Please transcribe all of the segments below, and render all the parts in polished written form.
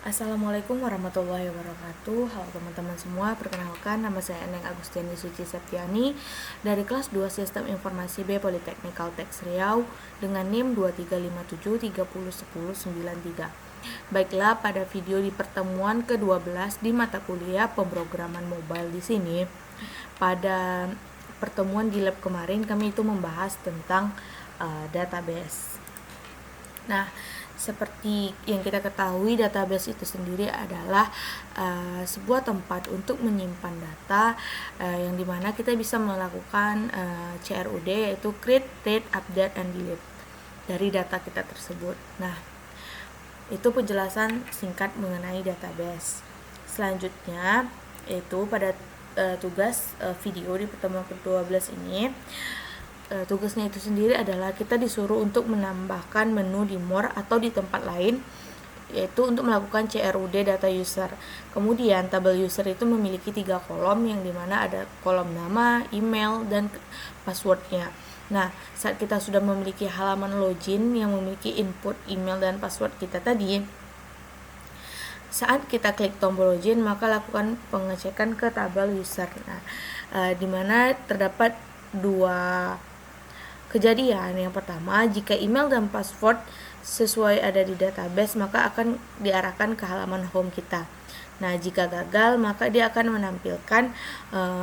Assalamualaikum warahmatullahi wabarakatuh. Halo teman-teman semua, perkenalkan nama saya Eneng Agustiani Suci Septiani dari kelas 2 Sistem Informasi B Politeknik Kalteks Riau dengan NIM 2357301093. Baiklah, pada video di pertemuan ke-12 di mata kuliah pemrograman mobile di sini, pada pertemuan di lab kemarin kami itu membahas tentang database. Nah, seperti yang kita ketahui, database itu sendiri adalah sebuah tempat untuk menyimpan data yang dimana kita bisa melakukan CRUD, yaitu create, read, update, and delete dari data kita tersebut. Nah, itu penjelasan singkat mengenai database. Selanjutnya, yaitu pada tugas video di pertemuan ke-12 ini, tugasnya itu sendiri adalah kita disuruh untuk menambahkan menu di more atau di tempat lain, yaitu untuk melakukan CRUD data user. Kemudian tabel user itu memiliki 3 kolom, yang dimana ada kolom nama, email, dan passwordnya. Nah, saat kita sudah memiliki halaman login yang memiliki input email dan password kita tadi, saat kita klik tombol login, maka lakukan pengecekan ke tabel user. Nah, dimana terdapat dua kejadian. Yang pertama, jika email dan password sesuai ada di database, maka akan diarahkan ke halaman home kita. Nah, jika gagal, maka dia akan menampilkan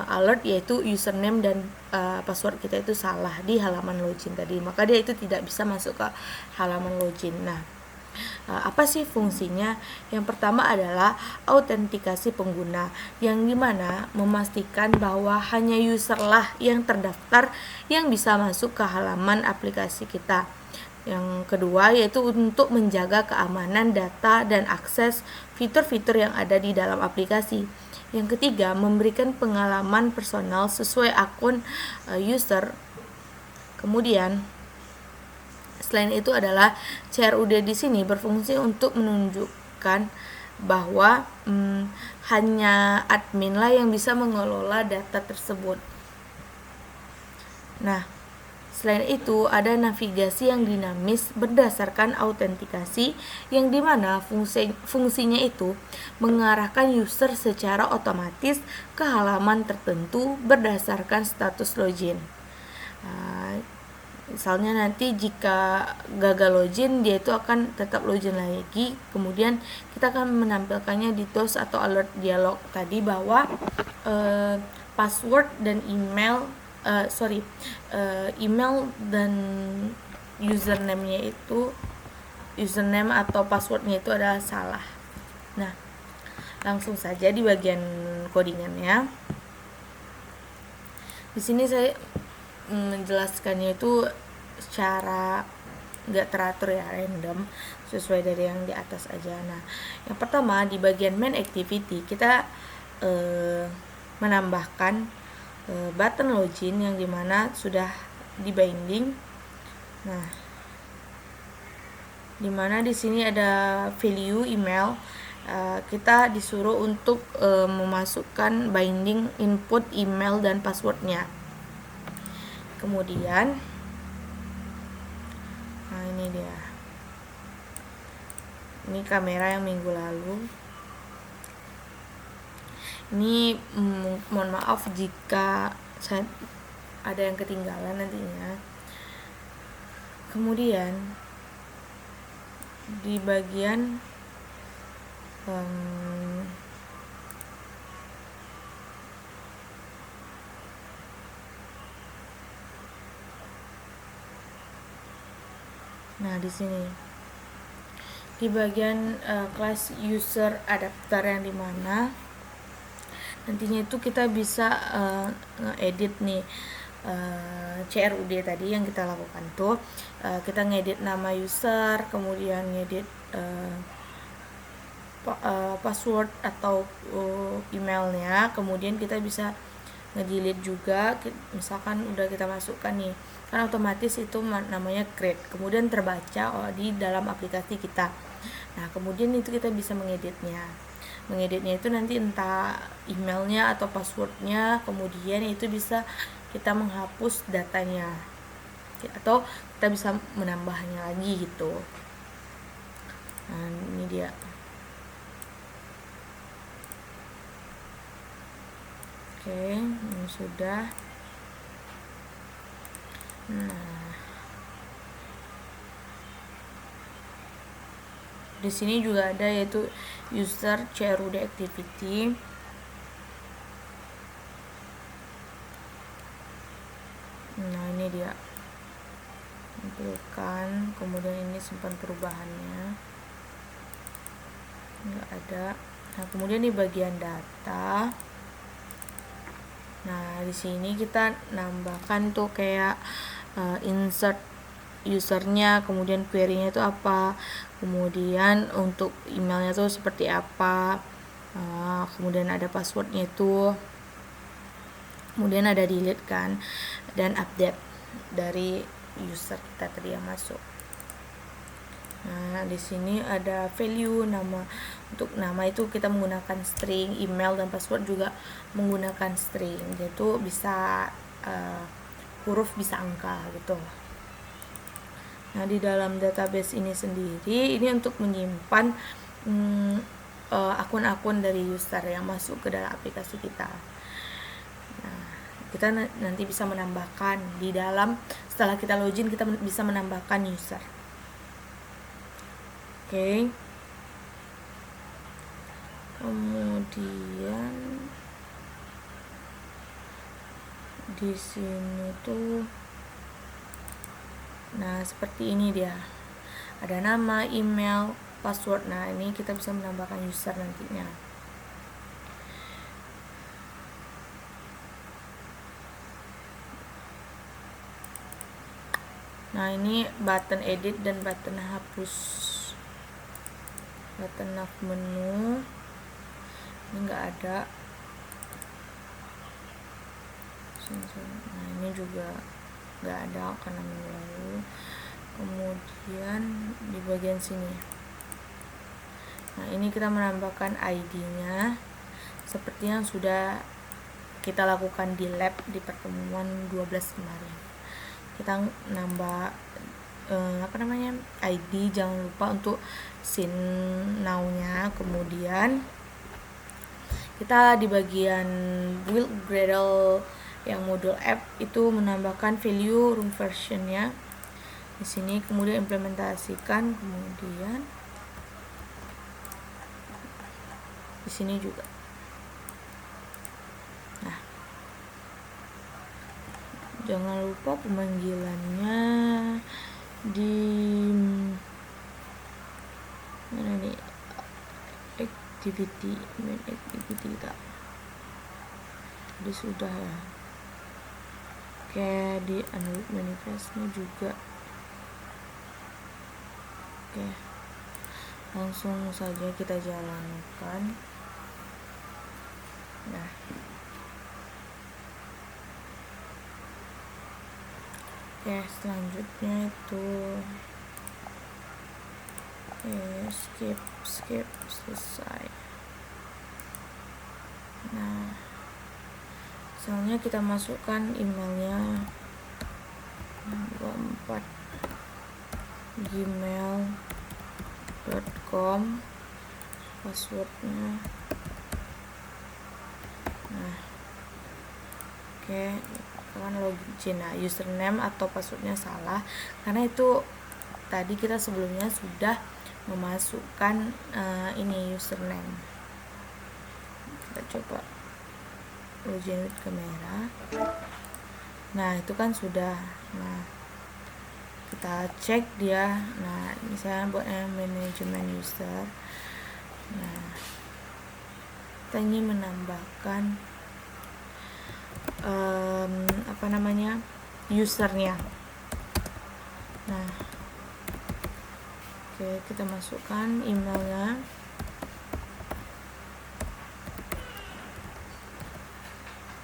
alert, yaitu username dan password kita itu salah di halaman login tadi. Maka dia itu tidak bisa masuk ke halaman login. Nah, apa sih fungsinya? Yang pertama adalah autentikasi pengguna, yang dimana memastikan bahwa hanya user lah yang terdaftar yang bisa masuk ke halaman aplikasi kita. Yang kedua yaitu untuk menjaga keamanan data dan akses fitur-fitur yang ada di dalam aplikasi. Yang ketiga, memberikan pengalaman personal sesuai akun user. Kemudian selain itu adalah CRUD di sini berfungsi untuk menunjukkan bahwa hanya admin lah yang bisa mengelola data tersebut. Nah, selain itu ada navigasi yang dinamis berdasarkan autentikasi, yang dimana fungsinya itu mengarahkan user secara otomatis ke halaman tertentu berdasarkan status login. Misalnya nanti jika gagal login, dia itu akan tetap login lagi. Kemudian kita akan menampilkannya di toast atau alert dialog tadi bahwa password dan email dan username atau passwordnya itu adalah salah. Nah, langsung saja di bagian codingannya. Di sini saya menjelaskannya itu secara nggak teratur ya, random, sesuai dari yang di atas aja. Nah, yang pertama di bagian main activity kita menambahkan button login yang dimana sudah di binding. Nah, dimana di sini ada value email, kita disuruh untuk memasukkan binding input email dan passwordnya. Kemudian, nah ini dia, ini kamera yang minggu lalu. Ini mohon maaf jika saya ada yang ketinggalan nantinya. Kemudian di bagian nah di sini di bagian class user adapter, yang dimana nantinya itu kita bisa ngedit nih CRUD tadi yang kita lakukan tuh, kita ngedit nama user, kemudian ngedit password atau emailnya, kemudian kita bisa nge-delete juga. Misalkan udah kita masukkan nih, kan otomatis itu namanya create, kemudian terbaca di dalam aplikasi kita. Nah, kemudian itu kita bisa mengeditnya itu nanti entah emailnya atau passwordnya, kemudian itu bisa kita menghapus datanya atau kita bisa menambahnya lagi gitu. Nah, ini dia. Oke, ini sudah. Nah, di sini juga ada yaitu user CRUD activity. Nah, ini dia. Tampilkan, kemudian ini simpan perubahannya. Enggak ada. Nah, kemudian di bagian data. Nah, di sini kita nambahkan tuh kayak insert usernya, kemudian query-nya itu apa, kemudian untuk emailnya tuh seperti apa, kemudian ada passwordnya itu, kemudian ada delete kan, dan update dari user kita tadi yang masuk. Nah, di sini ada value nama. Untuk nama itu kita menggunakan string, email dan password juga menggunakan string. Yaitu bisa huruf bisa angka gitu. Nah, di dalam database ini sendiri ini untuk menyimpan akun-akun dari user yang masuk ke dalam aplikasi kita. Nah, kita nanti bisa menambahkan di dalam, setelah kita login kita bisa menambahkan user. Oke. Kemudian di sini tuh, nah seperti ini dia. Ada nama, email, password. Nah, ini kita bisa menambahkan user nantinya. Nah, ini button edit dan button hapus. Button nav menu ini enggak ada. Nah, ini juga enggak ada karena minggu lalu. Kemudian di bagian sini, nah ini kita menambahkan ID-nya seperti yang sudah kita lakukan di lab di pertemuan 12 kemarin. Kita nambah ID, jangan lupa untuk sign now-nya. Kemudian kita di bagian build Gradle yang modul app itu menambahkan value room version-nya di sini, kemudian implementasikan, kemudian di sini juga. Nah, jangan lupa pemanggilannya di mana nih, activity, main activity kita jadi sudah ya. Oke, di unload manifestnya juga. Oke, langsung saja kita jalankan. Nah, oke, selanjutnya itu skip selesai. Nah, misalnya kita masukkan emailnya 24 gmail.com, passwordnya. Nah, oke, kan login. Nah, username atau passwordnya salah karena itu tadi kita sebelumnya sudah memasukkan ini username. Kita coba login with kamera. Nah, itu kan sudah. Nah, kita cek dia. Nah, misalnya buat manajemen user. Nah, kita ingin menambahkan usernya. Nah, oke, kita masukkan emailnya.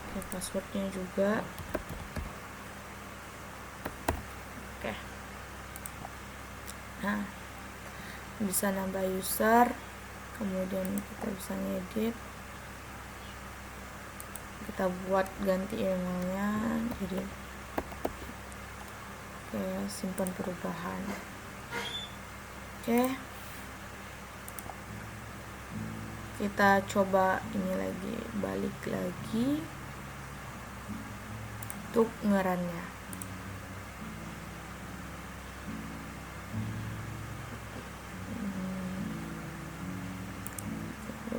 Oke, passwordnya juga. Oke. Nah, bisa nambah user, kemudian kita bisa ngedit, kita buat ganti emailnya, jadi oke, simpan perubahan. Oke, kita coba ini lagi, balik lagi. untuk ngerannya.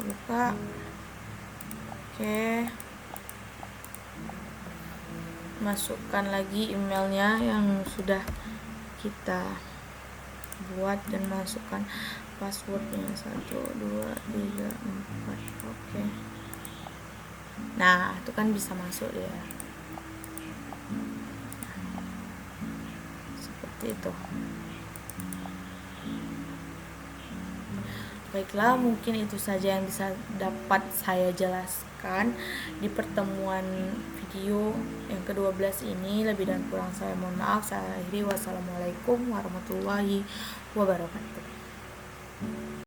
Buka. Oke, masukkan lagi emailnya yang sudah kita buat dan masukkan passwordnya 1 2 3 4. Oke, nah itu kan bisa masuk ya, seperti itu. Baiklah, mungkin itu saja yang bisa dapat saya jelaskan di pertemuan video yang ke-12 ini. Lebih dan kurang saya mohon maaf. Saya akhiri. Wassalamualaikum warahmatullahi wabarakatuh.